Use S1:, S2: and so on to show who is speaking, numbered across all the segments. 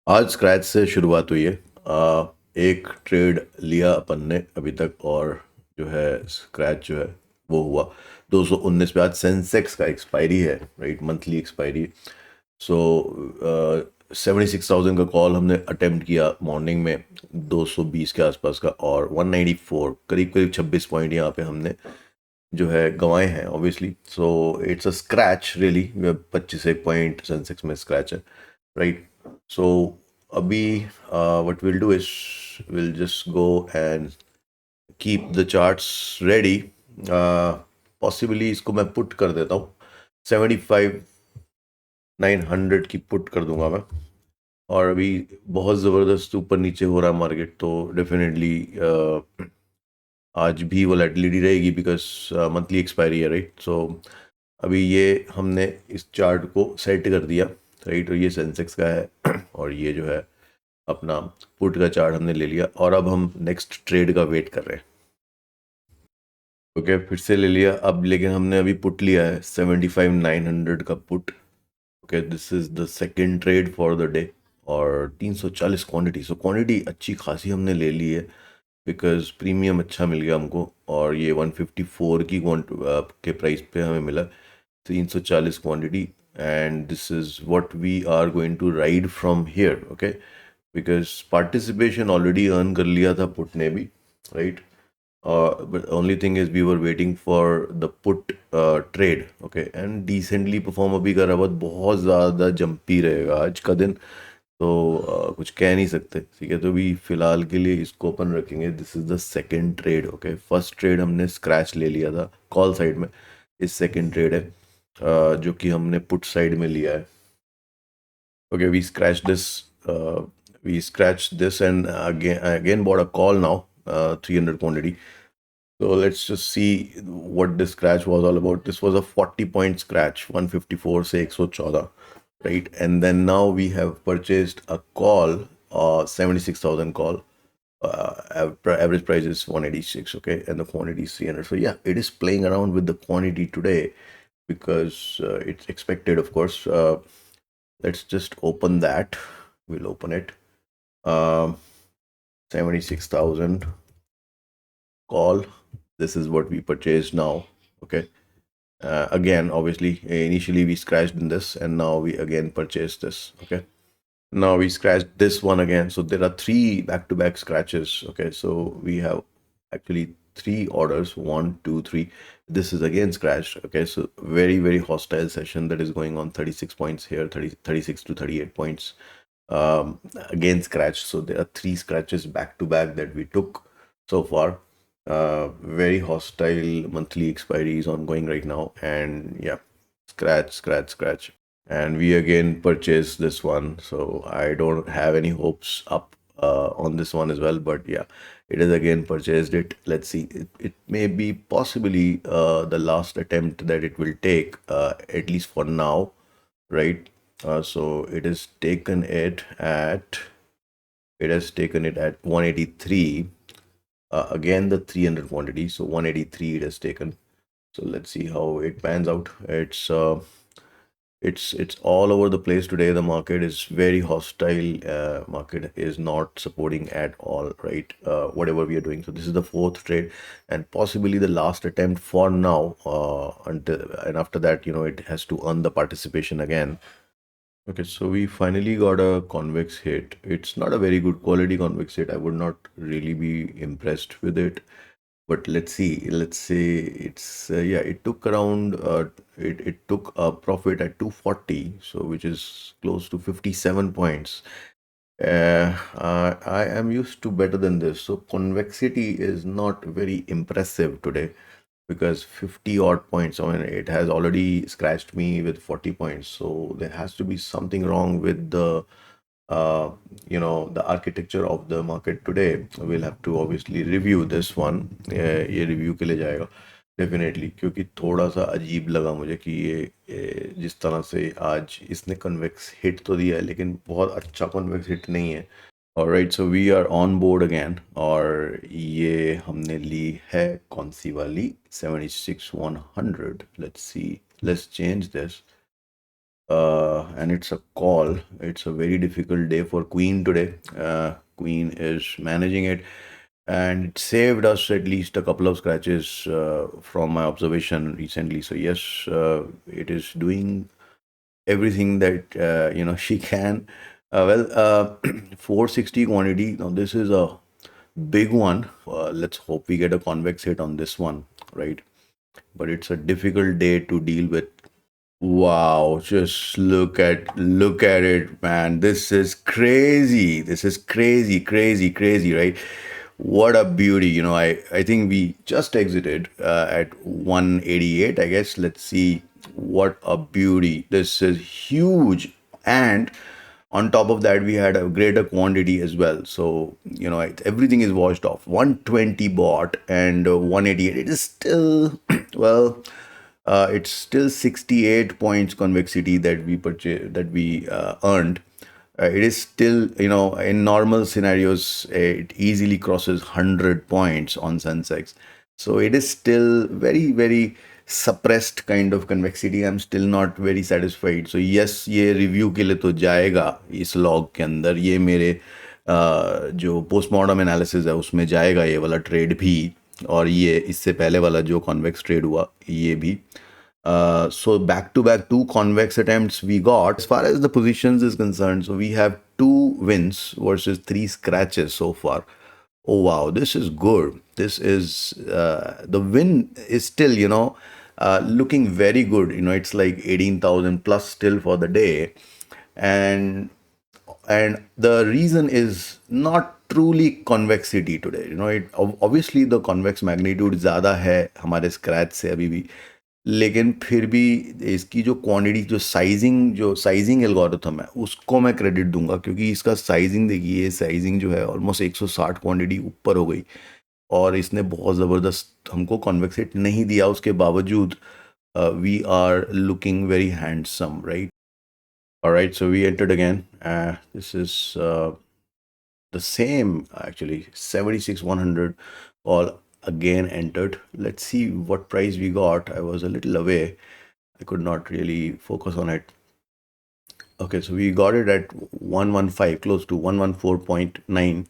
S1: आज स्क्रैच से शुरुआत हुई है। एक ट्रेड लिया अपन ने अभी तक, और जो है स्क्रैच जो है वो हुआ 219 पे। आज सेंसेक्स का एक्सपायरी है, राइट, मंथली एक्सपायरी। सो 76,000 का कॉल हमने अटेम्प्ट किया मॉर्निंग में 220 के आसपास का, और 194 करीब करीब 26 पॉइंट यहाँ पे हमने जो है गंवाए हैं obviously. So it's a scratch really. 25 एक पॉइंट सेंसेक्स में स्क्रैच है, राइट। सो अभी what we'll do is we'll just go and keep the charts ready. Possibly इसको मैं पुट कर देता हूँ, 75,900 की पुट कर दूंगा मैं। और अभी बहुत ज़बरदस्त ऊपर नीचे हो रहा है मार्केट, तो डेफिनेटली आज भी वोलेटिलिटी रहेगी, बिकॉज मंथली एक्सपायरी है, राइट। सो अभी ये हमने इस चार्ट को सेट कर दिया, राइट। और ये सेंसेक्स का है और ये जो है अपना पुट का चार्ट हमने ले लिया, और अब हम नेक्स्ट ट्रेड का वेट कर रहे हैं। ओके, फिर से ले लिया अब, लेकिन हमने अभी पुट लिया है 75,900 का put. Okay, this is the second trade for the day, और 340 क्वांटिटी। सो क्वांटिटी अच्छी खासी हमने ले ली है, बिकॉज प्रीमियम अच्छा मिल गया हमको। और ये 154 की के प्राइस पे हमें मिला 340 quantity. And this is what we are going to ride from here, okay. Because participation already earn कर लिया था पुट ने भी, right. But only thing is we were waiting for the put trade, okay, and decently perform अभी कर रहा है, बहुत ज़्यादा जंपी रहेगा आज का दिन। तो कुछ कह नहीं सकते, ठीक है। तो भी फिलहाल के लिए इसको अपन रखेंगे। This is the second trade, okay. First trade हमने स्क्रैच ले लिया था कॉल साइड में, इस सेकंड ट्रेड है जो कि हमने पुट साइड में लिया है। Okay, we scratch this and again bought a call now, 300 quantity. So let's just see what this scratch was all about. This was a 40 point scratch, 154 से 114, right? And then now we have purchased a call, 76,000 call. Average price is 186, okay, and the quantity is 300. So yeah, it is playing around with the quantity today, because it's expected, of course. Let's just open that. We'll open it. 76,000 call. This is what we purchased now, okay. Again, obviously, initially we scratched in this, and now we again purchased this, okay. Now we scratched this one again. So there are three back-to-back scratches, okay. So we have actually three orders, 1, 2, 3. This is again scratched, okay. So very, very hostile session that is going on. 36 points here, 36 to 38 points, again scratched. So there are three scratches back to back that we took so far. Very hostile monthly expiry is ongoing right now, and yeah, scratch, scratch, scratch. And we again purchased this one, so I don't have any hopes up on this one as well. But yeah, it is again purchased it. Let's see, it may be possibly the last attempt that it will take, at least for now, right. So it has taken it at 183. Again the 300 quantity, so 183 it has taken. So let's see how it pans out. It's all over the place today. The market is very hostile. Market is not supporting at all, right? Whatever we are doing. So this is the fourth trade, and possibly the last attempt for now. And after that, it has to earn the participation again. Okay, so we finally got a convex hit. It's not a very good quality convex hit. I would not really be impressed with it. But let's see. Let's say it's yeah. It took around it took a profit at 240, so which is close to 57 points. I am used to better than this. So convexity is not very impressive today, because 50 odd points, I mean, it has already scratched me with 40 points. So there has to be something wrong with uh, the architecture of the market today. We'll have to obviously review this one. ये review के लिए जाएगा definitely, क्योंकि थोड़ा सा अजीब लगा मुझे कि ये जिस तरह से आज इसने कन्वेक्स हिट तो दिया है, लेकिन बहुत अच्छा कन्वेक्स हिट नहीं है। Alright, so we are on board again, और ये हमने ली है कौन सी वाली, 76,100। Let's see, let's change this. and it's a call. It's a very difficult day for Queen today. Queen is managing it, and it saved us at least a couple of scratches from my observation recently. So yes, it is doing everything that she can. 460 quantity. Now this is a big one. Let's hope we get a convex hit on this one, right? But it's a difficult day to deal with. Wow, just look at it, man. This is crazy. This is crazy, crazy, crazy, right? What a beauty. I think we just exited at 188, I guess. Let's see what a beauty. This is huge. And on top of that, we had a greater quantity as well. So, everything is washed off. 120 bought and 188. It is still, well, it's still 68 points convexity that we earned. It is still, in normal scenarios, it easily crosses 100 points on Sensex. So it is still very, very suppressed kind of convexity. I'm still not very satisfied. So yes, ये review के लिए तो जाएगा इस log के अंदर. ये मेरे जो पोस्टमार्टम एनालिसिस है उसमें जाएगा ये वाला ट्रेड भी, और ये इससे पहले वाला जो कॉन्वेक्स ट्रेड हुआ ये भी. So back to back 2 convex attempts we got. As far as the positions is concerned, so we have 2 wins versus 3 scratches so far. Oh wow, this is good. This is the win is still, looking very good. It's like 18,000 plus still for the day, and the reason is not truly convexity today. Obviously the convex magnitude ज़्यादा है हमारे scratch से अभी भी, लेकिन फिर भी इसकी जो क्वांटिटी, जो साइजिंग एल्गोरिथम है उसको मैं क्रेडिट दूंगा, क्योंकि इसका साइजिंग देखिए, साइजिंग जो है ऑलमोस्ट 160 क्वांटिटी ऊपर हो गई, और इसने बहुत ज़बरदस्त हमको कॉन्वेक्स हिट नहीं दिया. उसके बावजूद we are looking very handsome, right? Alright, so we entered again. This is the same actually, 76,100 all again entered. Let's see what price we got. I was a little away. I could not really focus on it. Okay, so we got it at 115, close to 114.9.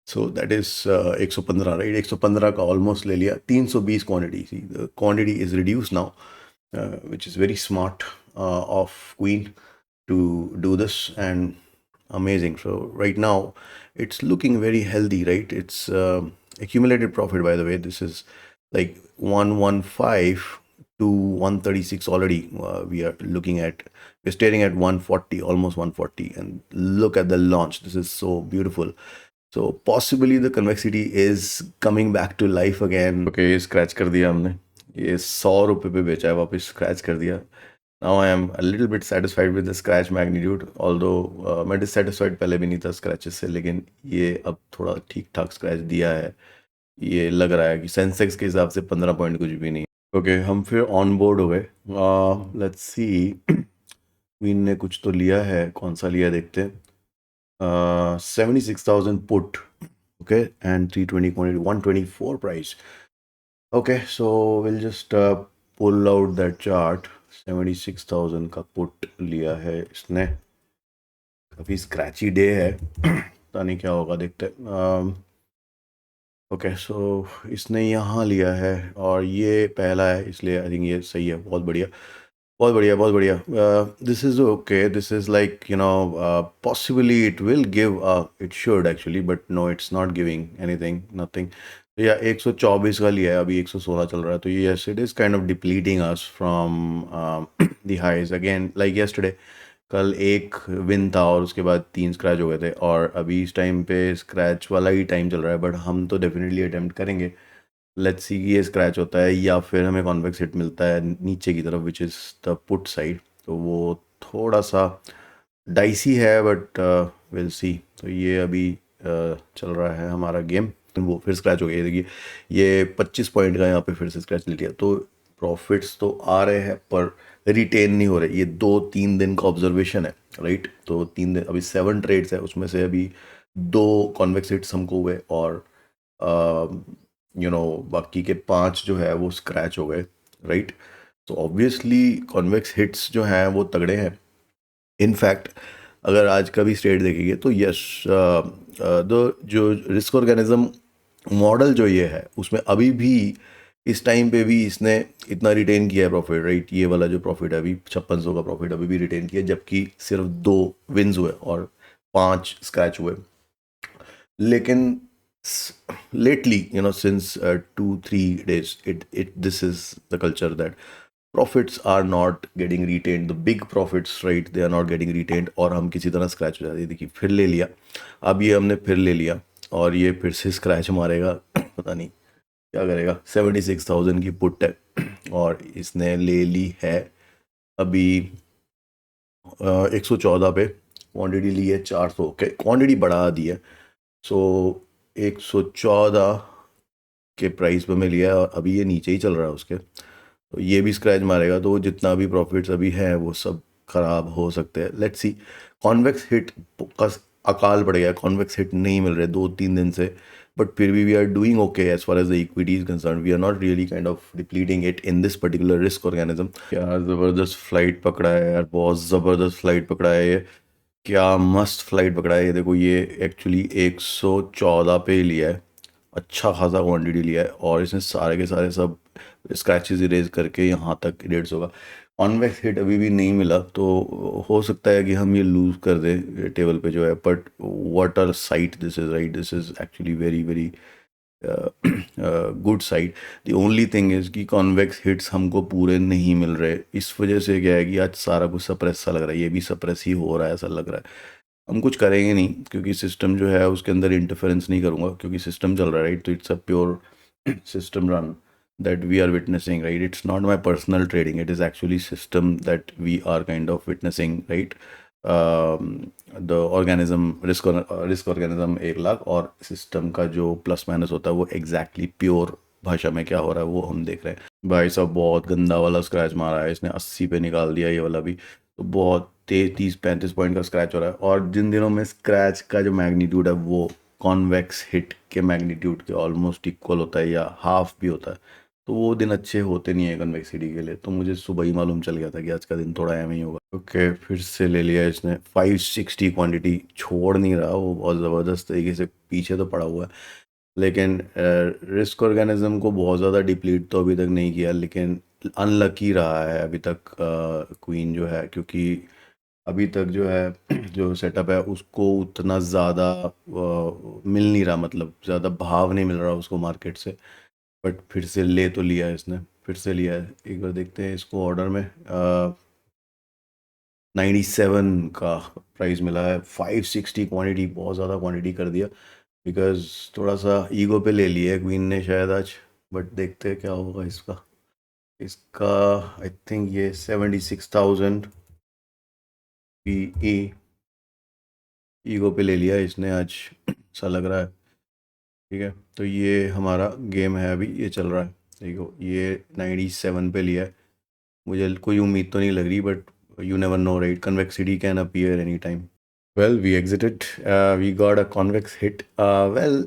S1: So that is 115, right? 115 का almost ले लिया. 320 quantity. See, the quantity is reduced now, which is very smart of Queen to do this, and amazing. So right now it's looking very healthy, right? It's accumulated profit, by the way. This is like 115 to 136 already. We're staring at 140, almost 140, and look at the launch. This is so beautiful. So possibly the convexity is coming back to life again. Okay, scratch कर दिया हमने. ये 100 रुपये पे बेचा है, वापस scratch कर दिया. Now I am a little bit satisfied with the scratch magnitude, although मैं dissatisfied पहले भी नहीं था scratches से, लेकिन ये अब थोड़ा ठीक ठाक स्क्रैच दिया है. ये लग रहा है कि सेंसेक्स के हिसाब से 15 पॉइंट कुछ भी नहीं. ओके, हम फिर ऑन बोर्ड हो गए. लेट्स सी, क्वीन ने कुछ तो लिया है, कौन सा लिया देखते हैं. 76,000 put, okay, and 320 quantity, 124 price. Okay, so we'll just pull out that chart. 76,000 का पुट लिया है इसने. काफ़ी स्क्रैची डे है, पता नहीं क्या होगा, देखते. ओके, सो इसने यहाँ लिया है और ये पहला है, इसलिए आई थिंक ये सही है. बहुत बढ़िया, बहुत बढ़िया, बहुत बढ़िया. This is okay. This is like possibly it will give, it should actually, but no, it's not giving anything, nothing. या 124 का लिया है, अभी 116 चल रहा है. तो yes, it is kind of depleting us from the highs again, like yesterday. कल एक विन था और उसके बाद 3 स्क्रैच हो गए थे, और अभी इस टाइम पे स्क्रैच वाला ही टाइम चल रहा है. बट हम तो डेफिनेटली अटेम्प्ट करेंगे. लेट्स सी ये स्क्रैच होता है या फिर हमें कॉन्वेक्स हिट मिलता है नीचे की तरफ, which is the put side. तो वो थोड़ा सा डाइसी है, बट विल सी. तो ये अभी चल रहा है हमारा गेम. वो फिर स्क्रैच हो गया, देखिए ये 25 पॉइंट का यहाँ पे फिर से स्क्रैच ले लिया. तो प्रॉफिट्स तो आ रहे हैं पर रिटेन नहीं हो रहे. ये 2-3 दिन का ऑब्जर्वेशन है, राइट? तो 3 दिन, अभी 7 ट्रेड्स है, उसमें से अभी 2 कॉन्वेक्स हिट्स हमको हुए, और बाकी के 5 जो है वो स्क्रैच हो गए, राइट? तो ऑब्वियसली कॉन्वेक्स हिट्स जो हैं वो तगड़े हैं। इनफैक्ट अगर आज का भी स्टेट देखेंगे तो यस, द जो रिस्क ऑर्गेनिज्म मॉडल जो ये है उसमें अभी भी इस टाइम पे भी इसने इतना रिटेन किया है प्रॉफिट, राइट। ये वाला जो प्रॉफिट है अभी 5600 का प्रॉफिट अभी भी रिटेन किया, जबकि सिर्फ 2 विन्स हुए और 5 स्क्रैच हुए। लेकिन lately, since 2-3 days, it this is the culture that profits are not getting retained, the big profits, right, they are not getting retained, और हम किसी तरह स्क्रैच हो जाती है। देखिए फिर ले लिया, अब ये हमने फिर ले लिया और ये फिर से स्क्रैच मारेगा पता नहीं क्या करेगा। 76,000 की पुट है और इसने ले ली है अभी 114 पे। क्वांटिटी ली है 400 के, क्वांटिटी बढ़ा दी है। सो 114 के प्राइस पे मैं लिया है और अभी ये नीचे ही चल रहा है उसके, तो ये भी स्क्रैच मारेगा तो जितना भी प्रॉफिट्स अभी हैं वो सब खराब हो सकते हैं। Let's see. कॉन्वेक्स हिट का अकाल पड़ गया, कॉन्वेक्स हिट नहीं मिल रहे 2-3 दिन से, बट फिर भी we are doing okay as far as the equity is concern. We are not really kind of depleting it in this particular risk organism. क्या ज़बरदस्त फ्लाइट पकड़ा है यार, बहुत ज़बरदस्त फ्लाइट पकड़ा है ये, क्या मस्त फ्लाइट पकड़ा है ये। देखो ये एक्चुअली 114 पे लिया है, अच्छा खासा क्वांटिटी लिया है और इसने सारे के सारे सब स्क्रैचेस इरेज करके यहाँ तक 150 का कॉन्वेक्स हिट अभी भी नहीं मिला। तो हो सकता है कि हम ये लूज़ कर दें टेबल पे जो है, but what are site this is, right, this is actually very very good side. The only thing is कि कॉन्वेक्स हिट्स हमको पूरे नहीं मिल रहे। इस वजह से क्या है कि आज सारा कुछ सप्रेस सा लग रहा है, ये भी सप्रेस ही हो रहा है ऐसा लग रहा है। हम कुछ करेंगे नहीं क्योंकि सिस्टम जो है उसके अंदर इंटरफेरेंस नहीं करूँगा क्योंकि सिस्टम चल रहा है, राइट। तो it's a pure system run that we are witnessing, right? It's not my personal trading, it is actually system that we are kind of witnessing, right? The organism risk organism 1 lakh और system का जो plus minus होता है वो exactly pure भाषा में क्या हो रहा है वो हम देख रहे हैं। भाई साहब बहुत गंदा वाला स्क्रैच मारा है इसने, 80 पे निकाल दिया ये वाला भी, तो बहुत 30-35 पॉइंट का स्क्रैच हो रहा है। और जिन दिनों में स्क्रैच का जो मैग्नीट्यूड है वो कॉन्वेक्स हिट के मैग्नीट्यूड के ऑलमोस्ट इक्वल होता है या हाफ भी होता है, तो वो दिन अच्छे होते नहीं है कन्वेक्सिटी के लिए। तो मुझे सुबह ही मालूम चल गया था कि आज का दिन थोड़ा एम ही होगा। ओके फिर से ले लिया इसने 560, क्वांटिटी छोड़ नहीं रहा वो, बहुत ज़बरदस्त तरीके से पीछे तो पड़ा हुआ है। लेकिन रिस्क ऑर्गेनिज्म को बहुत ज़्यादा डिप्लीट तो अभी तक नहीं किया, लेकिन अनलकी रहा है अभी तक क्वीन जो है, क्योंकि अभी तक जो है जो सेटअप है उसको उतना ज़्यादा मिल नहीं रहा, मतलब ज़्यादा भाव नहीं मिल रहा उसको मार्केट से। बट फिर से ले तो लिया है इसने, फिर से लिया है। एक बार देखते हैं इसको ऑर्डर में 97 का प्राइस मिला है, 560 क्वांटिटी, बहुत ज़्यादा क्वांटिटी कर दिया बिकॉज थोड़ा सा ईगो पे ले लिया है क्वीन ने शायद आज। बट देखते हैं क्या होगा इसका। इसका आई थिंक ये 76,000 पी ई ईगो पे ले लिया है इसने आज, ऐसा लग रहा है। ठीक है, तो ये हमारा गेम है अभी, ये चल रहा है। देखो ये 97 पे लिया है, मुझे कोई उम्मीद तो नहीं लग रही, but you never know, right, convexity can appear any time. Well we exited, we got a convex hit. Well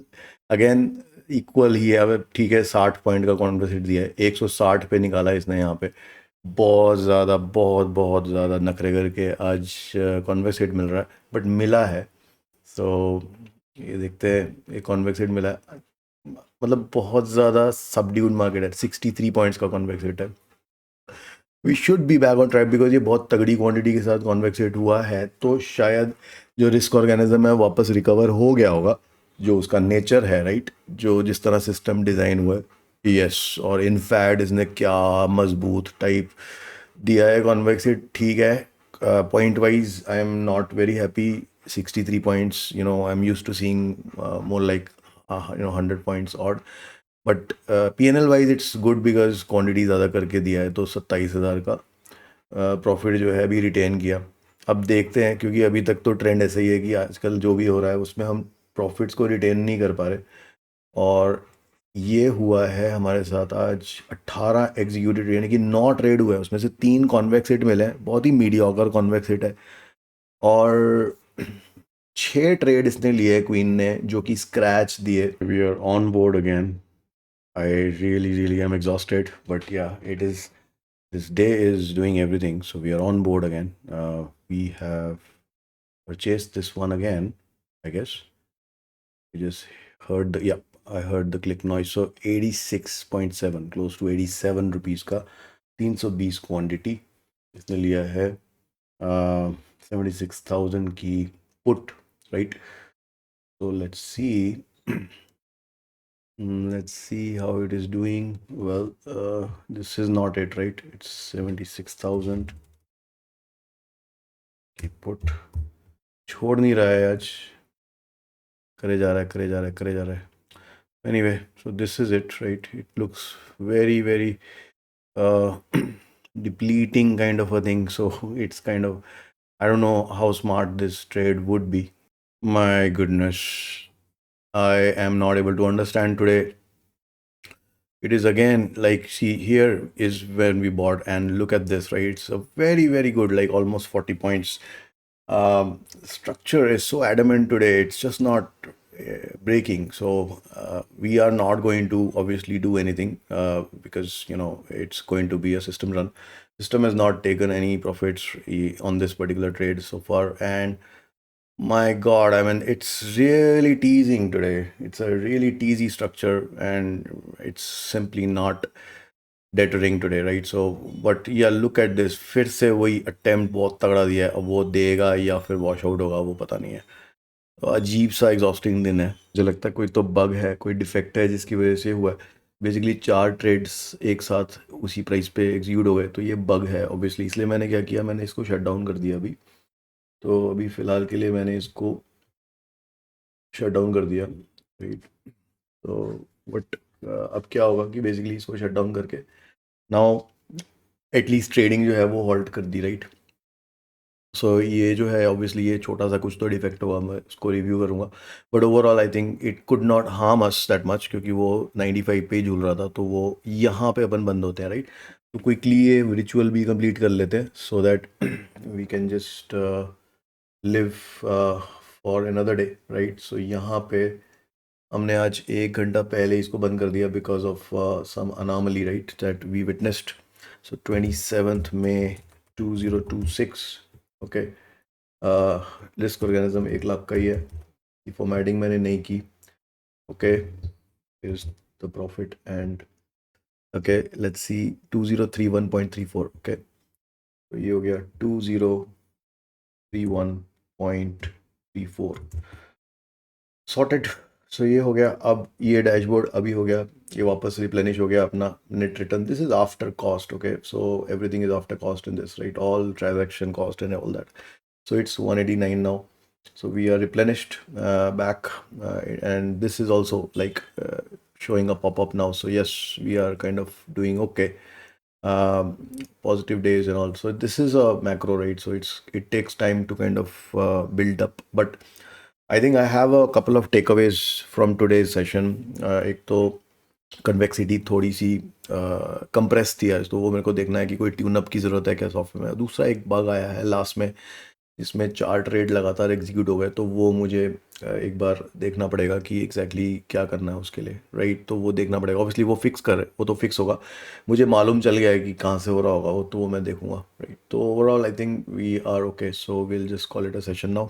S1: again equal ही है, अब ठीक है 60 पॉइंट का कॉन्वेक्स हिट दिया है, 160 पे निकाला है इसने यहाँ पे। बहुत ज़्यादा बहुत बहुत ज़्यादा नखरे करके आज कॉन्वेक्स हिट मिल रहा है, बट मिला है। सो ये देखते हैं, एक कॉन्वेक्स हिट मिला है, मतलब बहुत ज़्यादा सबड्यूड मार्केट है, 63 पॉइंट्स का कॉन्वेक्स हिट है। We should be back on track because ये बहुत तगड़ी क्वांटिटी के साथ कॉन्वेक्स हिट हुआ है, तो शायद जो रिस्क ऑर्गेनिज्म है वापस रिकवर हो गया होगा, जो उसका नेचर है, राइट, जो जिस तरह सिस्टम डिज़ाइन हुआ है। यस, और इनफैक्ट इसने क्या मजबूत टाइप दिया है कॉन्वेक्स हिट। ठीक है, point wise I am not very happy, 63 points, I am use to seeing more like 100 points odd, but PNL wise it's good because quantity ज़्यादा करके दिया है, तो 27,000 का प्रॉफिट जो है अभी रिटेन किया। अब देखते हैं, क्योंकि अभी तक तो ट्रेंड ऐसा ही है कि आजकल जो भी हो रहा है उसमें हम प्रॉफिट्स को रिटेन नहीं कर पा रहे, और ये हुआ है हमारे साथ आज 18 एग्जीक्यूटेड, यानी कि 9 ट्रेड हुए हैं, उसमें से 3 कॉन्वेक्स हिट मिले हैं, बहुत ही मीडियोकर कॉन्वेक्स हिट है, और 6 ट्रेड इसने लिए क्वीन ने जो कि स्क्रैच दिए। We are on board again, I really am exhausted, but yeah, it is this day is doing everything. So we are on board again. We have purchased this one again, I guess. You just heard the, yeah, I heard the click noise. So 86.7, close to 87 rupees का 320 quantity इसने लिया है 76,000 की put, right. So let's see. Let's see how it is doing. Well, this is not it, right? It's 76,000 की put. छोड़ नहीं रहा है आज, करे जा रहा है, करे जा रहा है, करे जा रहा है. Anyway, so this is it, right? It looks very, very depleting kind of a thing. So it's kind of, I don't know how smart this trade would be. My goodness, I am not able to understand today. It is again like, see, here is when we bought, and look at this, right? It's a very, very good, like almost 40 points. Structure is so adamant today, it's just not breaking. So we are not going to obviously do anything because it's going to be a system run. System has not taken any profits on this particular trade so far, and my God, I mean, it's really teasing today. It's a really teasy structure, and it's simply not deterring today, right? So, but yeah, look at this. फिर से वही attempt बहुत तगड़ा दिया है. अब वो देगा या फिर वॉश आउट होगा, वो पता नहीं है. तो अजीब सा एग्जॉस्टिंग दिन है. मुझे लगता है कोई तो बग है, कोई डिफेक्ट है जिसकी वजह से हुआ है. बेसिकली 4 ट्रेड्स एक साथ उसी प्राइस पे एग्जीक्यूट हो गए, तो ये बग है ऑब्वियसली. इसलिए मैंने क्या किया, मैंने इसको शट डाउन कर दिया अभी. तो अभी फ़िलहाल के लिए मैंने इसको शट डाउन कर दिया, राइट. तो बट अब क्या होगा कि बेसिकली इसको शट डाउन करके नाउ एटलीस्ट ट्रेडिंग जो है वो हॉल्ट कर दी, राइट. सो ये जो है ऑब्वियसली ये छोटा सा कुछ तो डिफेक्ट होगा, मैं उसको रिव्यू करूँगा. But overall I think it could not harm us that much, क्योंकि वो 95 पे झूल रहा था, तो वो यहाँ पे अपन बंद होते हैं, राइट. तो क्विकली ये रिचुअल भी कंप्लीट कर लेते हैं so that we can just live for another day, right. So यहाँ पे हमने आज 1 घंटा पहले इसको बंद कर दिया because of some anomaly, right, that we witnessed. So 27 May 2026, okay. Risk organism 1 lakh का ही है. फॉर्मेटिंग मैंने नहीं की, okay. Is the profit and okay, let's see 2031.34, okay. तो ये हो गया 2031.34 सॉर्टेड. सो ये हो गया. अब ये डैशबोर्ड अभी हो गया, ये वापस रिप्लेनिश हो गया अपना net return. This is after cost, okay. So everything is after cost in this, right. All transaction cost and all that. So it's 189 now. So we are replenished back, and this is also like showing a pop-up now. So yes, we are kind of doing okay. Positive days and all. So this is a macro, right? So it takes time to kind of build up. But I think I have a couple of takeaways from today's session. एक तो convexity थोड़ी सी compress थी आज, तो वो मेरे को देखना है कि कोई ट्यून अप की ज़रूरत है क्या सॉफ्टवेयर में. दूसरा एक बग आया है लास्ट में, इसमें 4 ट्रेड लगातार एग्जीक्यूट हो गए, तो वो मुझे एक बार देखना पड़ेगा कि एग्जैक्टली क्या करना है उसके लिए, राइट. तो वो देखना पड़ेगा. ऑब्वियसली वो वो तो फिक्स होगा. मुझे मालूम चल गया है कि कहाँ से हो रहा होगा वो, तो वो मैं देखूंगा, राइट. तो overall I think we are okay. So will just call it a session now.